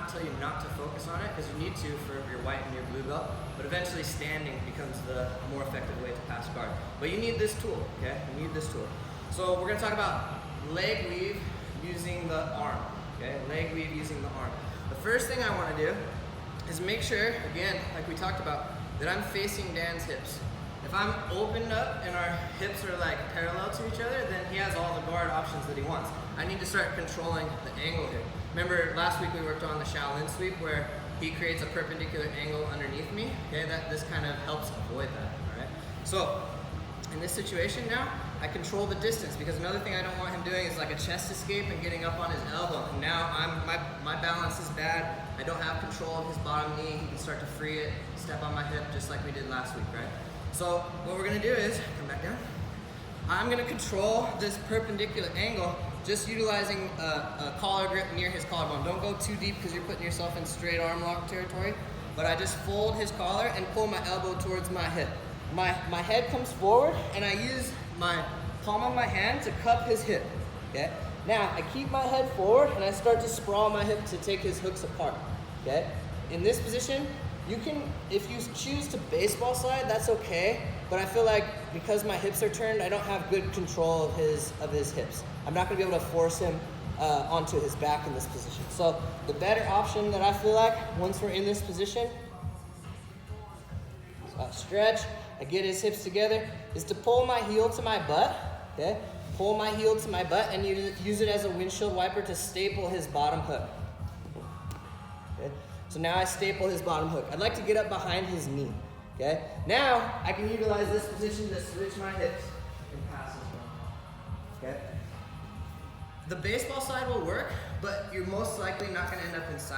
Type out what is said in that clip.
not tell you not to focus on it, because you need to for your white and your blue belt, but eventually standing becomes the more effective way to pass guard. But you need this tool, okay? You need this tool. So we're gonna talk about leg weave using the arm, okay? Leg weave using the arm. The first thing I wanna do is make sure, again, like we talked about, that I'm facing Dan's hips. If I'm opened up and our hips are like parallel to each other, then he has all the guard options that he wants. I need to start controlling the angle here. Remember last week we worked on the Shaolin sweep where he creates a perpendicular angle underneath me. Okay, this kind of helps avoid that, all right? So in this situation now, I control the distance, because another thing I don't want him doing is like a chest escape and getting up on his elbow. And now my balance is bad. I don't have control of his bottom knee. He can start to free it, step on my hip just like we did last week, right? So what we're gonna do is, come back down. I'm gonna control this perpendicular angle just utilizing a collar grip near his collarbone. Don't go too deep because you're putting yourself in straight arm lock territory, but I just fold his collar and pull my elbow towards my hip. My head comes forward and I use my palm of my hand to cup his hip, okay? Now, I keep my head forward and I start to sprawl my hip to take his hooks apart, okay? In this position, you can, if you choose to baseball slide, that's okay, but I feel like because my hips are turned, I don't have good control of his hips. I'm not gonna be able to force him onto his back in this position. So the better option that I feel like, once we're in this position, so I stretch, I get his hips together, is to pull my heel to my butt, okay? Pull my heel to my butt and use it as a windshield wiper to staple his bottom hook. Okay? So now I staple his bottom hook. I'd like to get up behind his knee, okay? Now I can utilize this position to switch my hips and pass as well, okay? The baseball side will work, but you're most likely not gonna end up inside.